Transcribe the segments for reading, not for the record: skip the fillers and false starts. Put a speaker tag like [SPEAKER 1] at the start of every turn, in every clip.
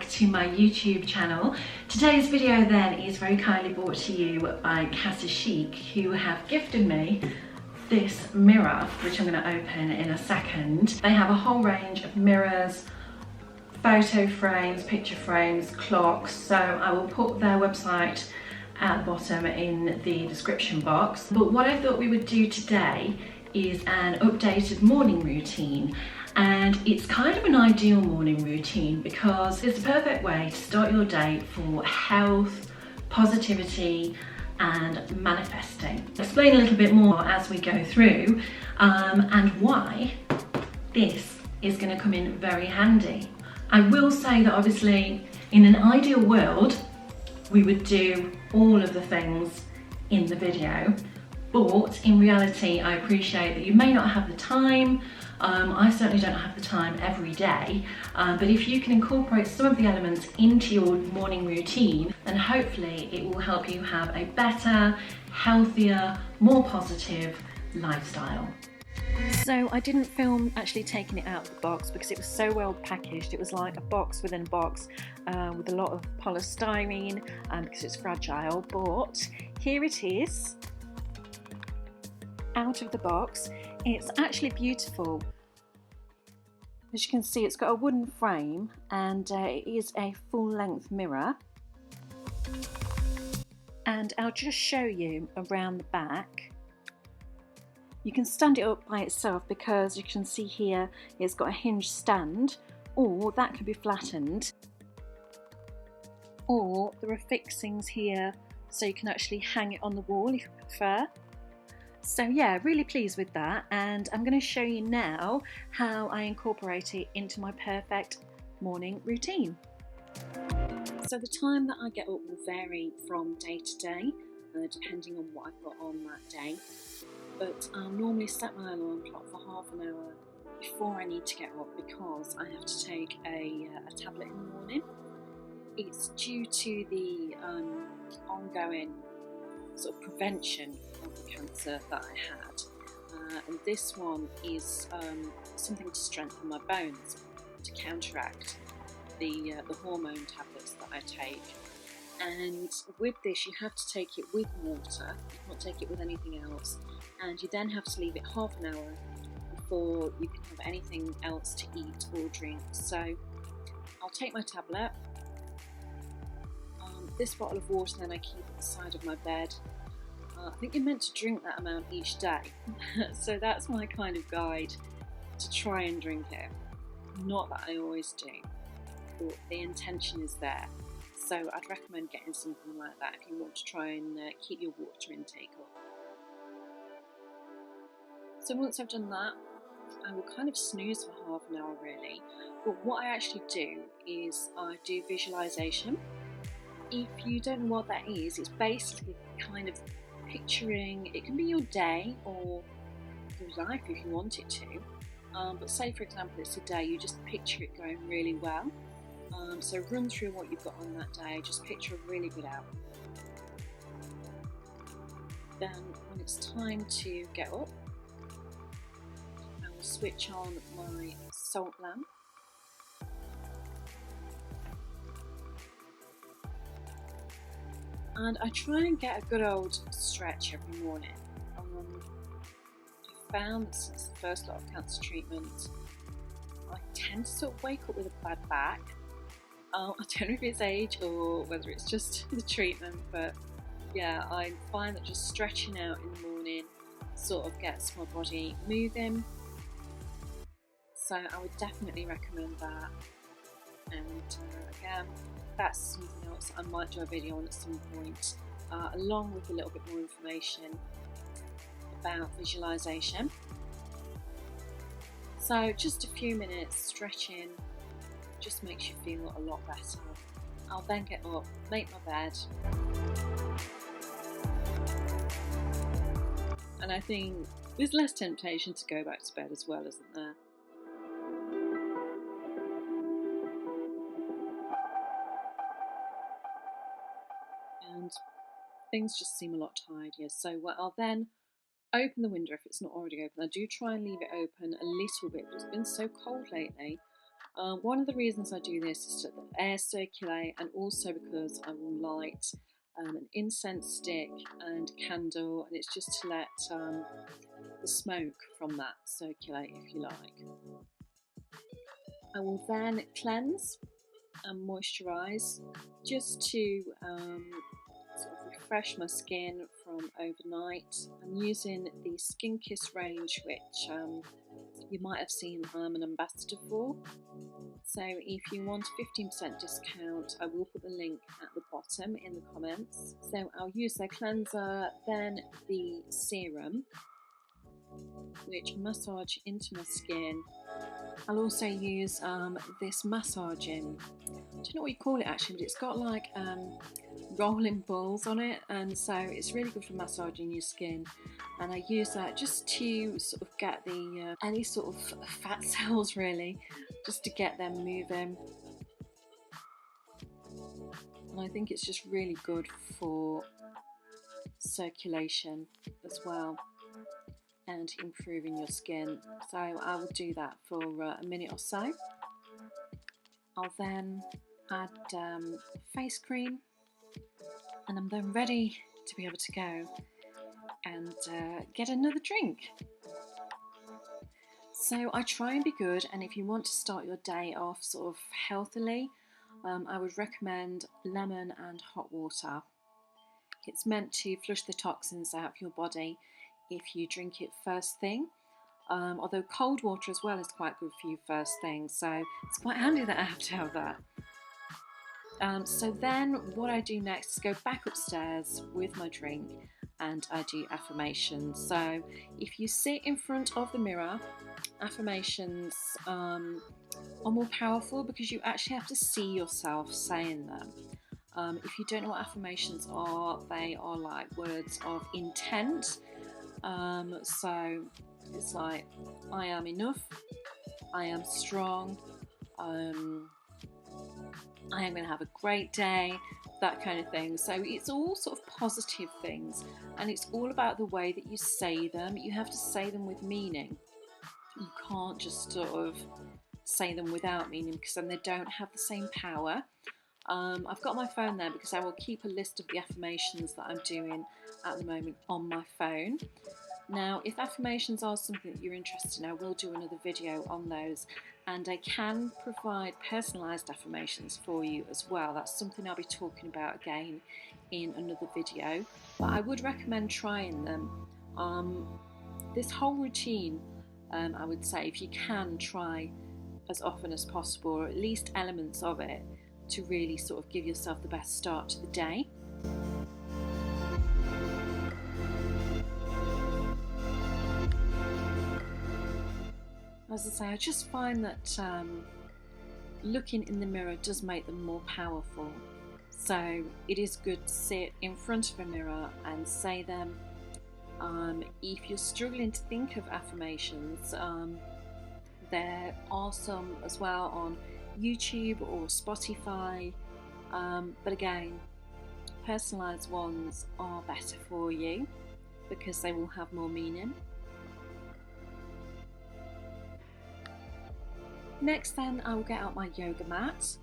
[SPEAKER 1] back to my YouTube channel. Today's video then is very kindly brought to you by Casa Chic, who have gifted me this mirror, which I'm going to open in a second. They have a whole range of mirrors, photo frames, picture frames, clocks, so I will put their website at the bottom in the description box. But what I thought we would do today is an updated morning routine, and it's kind of an ideal morning routine because it's a perfect way to start your day for health, positivity and manifesting. I'll explain a little bit more as we go through and why this is going to come in very handy. I will say that obviously in an ideal world we would do all of the things in the video, but in reality I appreciate that you may not have the time. I certainly don't have the time every day, but if you can incorporate some of the elements into your morning routine, then hopefully it will help you have a better, healthier, more positive lifestyle. So I didn't film actually taking it out of the box because it was so well packaged. It was like a box within a box with a lot of polystyrene because it's fragile, but here it is out of the box. It's actually beautiful. As you can see, it's got a wooden frame and it is a full-length mirror. And I'll just show you around the back. You can stand it up by itself because you can see here it's got a hinge stand, or that can be flattened, or there are fixings here so you can actually hang it on the wall if you prefer. So yeah, really pleased with that, and I'm going to show you now how I incorporate it into my perfect morning routine. So the time that I get up will vary from day to day, depending on what I've got on that day. But I'll normally set my alarm clock for half an hour before I need to get up because I have to take a tablet in the morning. It's due to the ongoing sort of prevention of the cancer that I had, and this one is something to strengthen my bones, to counteract the hormone tablets that I take. And with this you have to take it with water, you can't take it with anything else, and you then have to leave it half an hour before you can have anything else to eat or drink. So I'll take my tablet, this bottle of water then I keep at the side of my bed. I think you're meant to drink that amount each day, so that's my kind of guide to try and drink it. Not that I always do, but the intention is there. So I'd recommend getting something like that if you want to try and keep your water intake up. So once I've done that, I will kind of snooze for half an hour really, but what I actually do is I do visualization. If you don't know what that is, it's basically kind of picturing, it can be your day or your life if you want it to, but say for example it's a day, you just picture it going really well. So run through what you've got on that day, just picture a really good outcome. Then when it's time to get up, I will switch on my salt lamp. And I try and get a good old stretch every morning. I found that since the first lot of cancer treatment, I tend to sort of wake up with a bad back. I don't know if it's age or whether it's just the treatment, but yeah, I find that just stretching out in the morning sort of gets my body moving. So I would definitely recommend that. And again, that's something else I might do a video on at some point, along with a little bit more information about visualization. So just a few minutes stretching just makes you feel a lot better. I'll then get up, make my bed, and I think there's less temptation to go back to bed as well, isn't there? And things just seem a lot tidier. So I'll then open the window if it's not already open. I do try and leave it open a little bit, but it's been so cold lately.
[SPEAKER 2] One of the reasons I do this is to let the air circulate, and also because I will light an incense stick and candle, and it's just to let the smoke from that circulate, if you like. I will then cleanse and moisturise just to sort of refresh my skin from overnight. I'm using the Skin Kiss range, which you might have seen I'm an ambassador for. So if you want a 15% discount, I will put the link at the bottom in the comments. So I'll use their cleanser, then the serum, which massage into my skin. I'll also use this massaging, I don't know what you call it actually, but it's got like rolling balls on it, and so it's really good for massaging your skin. And I use that just to sort of get the any sort of fat cells, really, just to get them moving. And I think it's just really good for circulation as well, and improving your skin. So I will do that for a minute or so. I'll then add face cream, and I'm then ready to be able to go and get another drink. So I try and be good, and if you want to start your day off sort of healthily, I would recommend lemon and hot water. It's meant to flush the toxins out of your body if you drink it first thing. Although cold water as well is quite good for you first thing, so it's quite handy that I have to have that. So then what I do next is go back upstairs with my drink, and I do affirmations. So if you sit in front of the mirror, affirmations are more powerful because you actually have to see yourself saying them. If you don't know what affirmations are, they are like words of intent. So it's like, I am enough, I am strong, I am going to have a great day, that kind of thing. So it's all sort of positive things, and it's all about the way that you say them. You have to say them with meaning. You can't just sort of say them without meaning, because then they don't have the same power. I've got my phone there because I will keep a list of the affirmations that I'm doing at the moment on my phone. Now, if affirmations are something that you're interested in, I will do another video on those, and I can provide personalised affirmations for you as well. That's something I'll be talking about again in another video, but I would recommend trying them. This whole routine, I would say, if you can, try as often as possible, or at least elements of it, to really sort of give yourself the best start to the day. As I say, I just find that looking in the mirror does make them more powerful. So it is good to sit in front of a mirror and say them. If you're struggling to think of affirmations, there are some as well on YouTube or Spotify, but again, personalised ones are better for you because they will have more meaning. Next then, I will get out my yoga mat.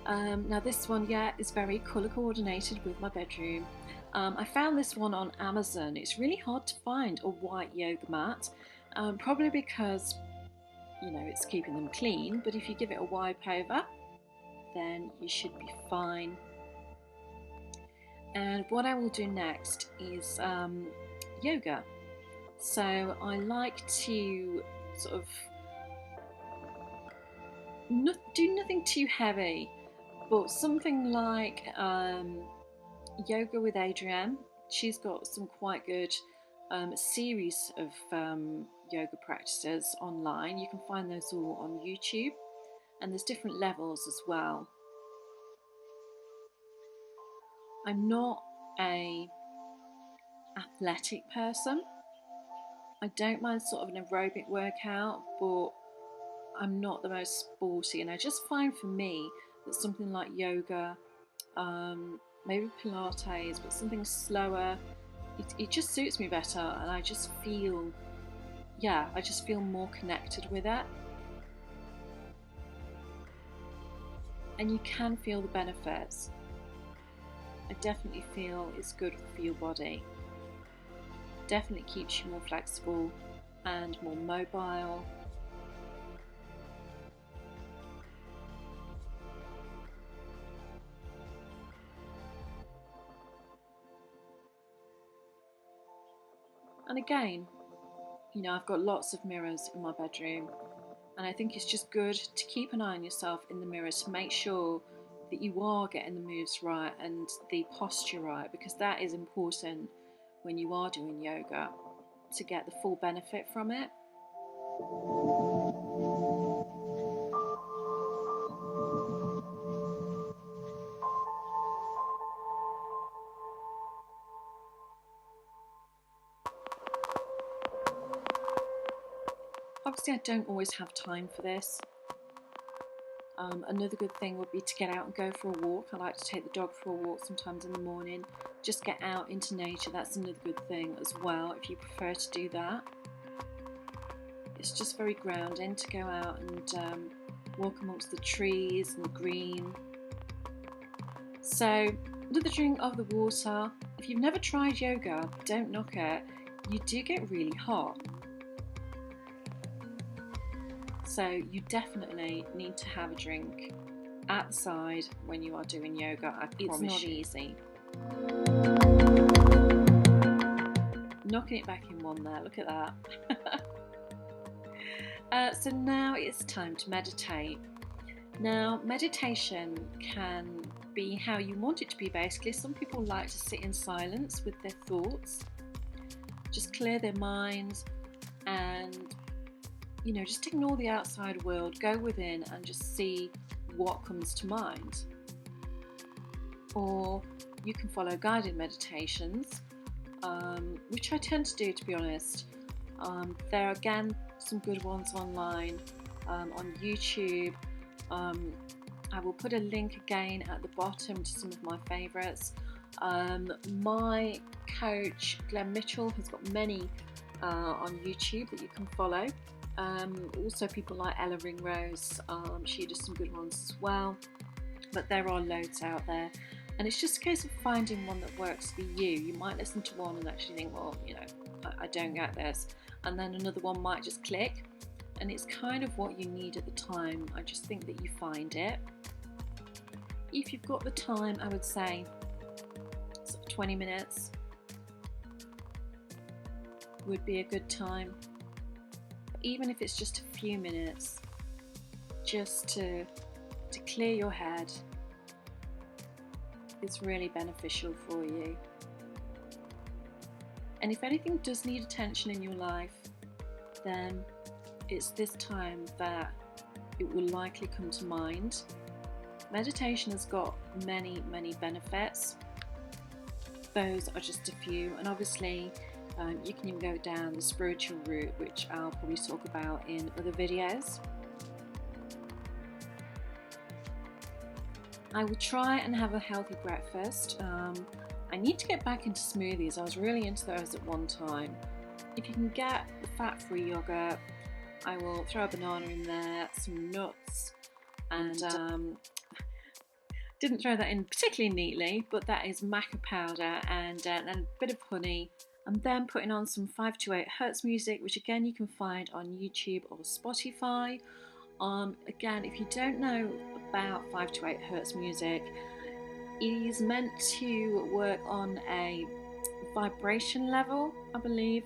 [SPEAKER 2] Now this one, is very colour coordinated with my bedroom. I found this one on Amazon. It's really hard to find a white yoga mat, probably because it's keeping them clean, but if you give it a wipe over, then you should be fine. And what I will do next is yoga. So I like to sort of do nothing too heavy, but something like Yoga with Adrienne. She's got some quite good series of yoga practices online. You can find those all on YouTube, and there's different levels as well. I'm not a athletic person. I don't mind sort of an aerobic workout, but I'm not the most sporty, and I just find for me that something like yoga, maybe Pilates, but something slower, it just suits me better, and I just feel more connected with it. and you can feel the benefits. I definitely feel it's good for your body. Definitely keeps you more flexible and more mobile. And again, you know, I've got lots of mirrors in my bedroom, and I think it's just good to keep an eye on yourself in the mirror to make sure that you are getting the moves right and the posture right, because that is important when you are doing yoga to get the full benefit from it. Obviously, I don't always have time for this. Another good thing would be to get out and go for a walk. I like to take the dog for a walk sometimes in the morning. Just get out into nature. That's another good thing as well, if you prefer to do that. It's just very grounding to go out and walk amongst the trees and the green. So, another drink of the water. If you've never tried yoga, don't knock it. You do get really hot. So you definitely need to have a drink at the side when you are doing yoga. I promise you. It's not easy. Knocking it back in one there, look at that. So now it's time to meditate. Now, meditation can be how you want it to be, basically. Some people like to sit in silence with their thoughts, just clear their minds and, you know, just ignore the outside world, go within and just see what comes to mind. Or you can follow guided meditations, which I tend to do, to be honest. There are again some good ones online on YouTube. I will put a link again at the bottom to some of my favourites. My coach Glenn Mitchell has got many on YouTube that you can follow. Also people like Ella Ringrose, she does some good ones as well, but there are loads out there, and it's just a case of finding one that works for you. You might listen to one and actually think, well, you know, I don't get this, and then another one might just click, and it's kind of what you need at the time. I just think that you find it. If you've got the time, I would say sort of 20 minutes would be a good time. Even if it's just a few minutes, just to clear your head, it's really beneficial for you. And if anything does need attention in your life, then it's this time that it will likely come to mind. Meditation has got many, many benefits. Those are just a few, and obviously you can even go down the spiritual route, which I'll probably talk about in other videos. I will try and have a healthy breakfast. I need to get back into smoothies. I was really into those at one time. If you can get the fat-free yogurt, I will throw a banana in there, some nuts, and didn't throw that in particularly neatly, but that is maca powder and a bit of honey. I'm then putting on some 528 Hertz music, which again you can find on YouTube or Spotify. Again, if you don't know about 528 Hertz music, it is meant to work on a vibration level, I believe,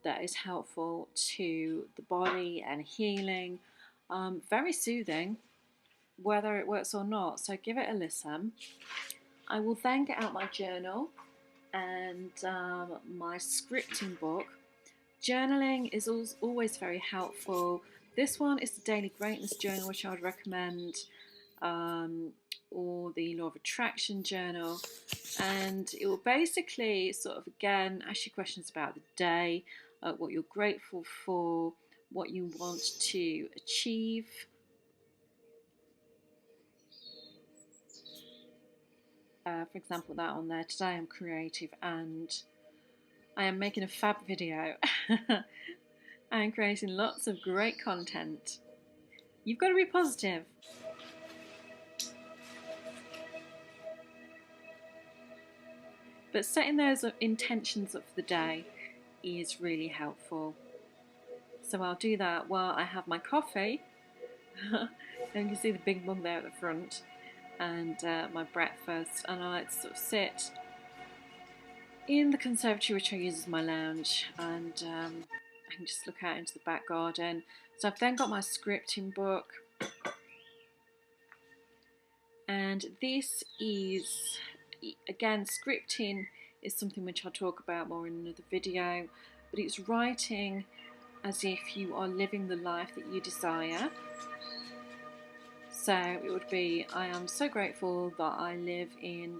[SPEAKER 2] that is helpful to the body and healing. Very soothing, whether it works or not, so give it a listen. I will then get out my journal and my scripting book. Journaling is always very helpful. This one is the Daily Greatness Journal, which I would recommend, or the Law of Attraction Journal, and it will basically sort of again ask you questions about the day, what you're grateful for, what you want to achieve. For example, that on there, today I'm creative and I am making a fab video. I am creating lots of great content. You've got to be positive. But setting those intentions up for the day is really helpful. So I'll do that while I have my coffee. And you can see the big mug there at the front, and my breakfast, and I like to sort of sit in the conservatory, which I use as my lounge, and I can just look out into the back garden. So I've then got my scripting book, and this is, again, scripting is something which I'll talk about more in another video, but it's writing as if you are living the life that you desire. So it would be, I am so grateful that I live in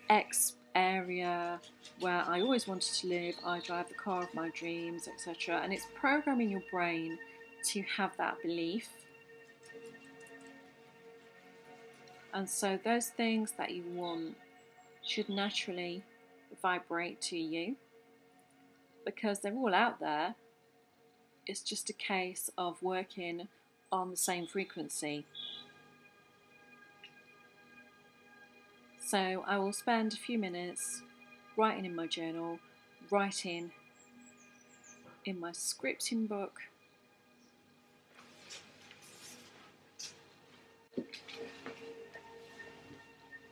[SPEAKER 2] X area where I always wanted to live, I drive the car of my dreams, etc. And it's programming your brain to have that belief. And so those things that you want should naturally vibrate to you, because they're all out there. It's just a case of working on the same frequency. So I will spend a few minutes writing in my journal, writing in my scripting book,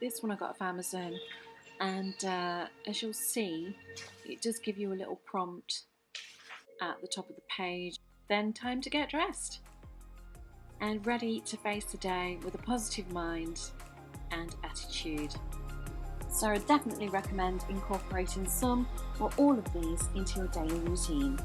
[SPEAKER 2] this one I got off Amazon, and as you'll see, it does give you a little prompt at the top of the page. Then time to get dressed and ready to face the day with a positive mind and attitude. So I definitely recommend incorporating some or all of these into your daily routine.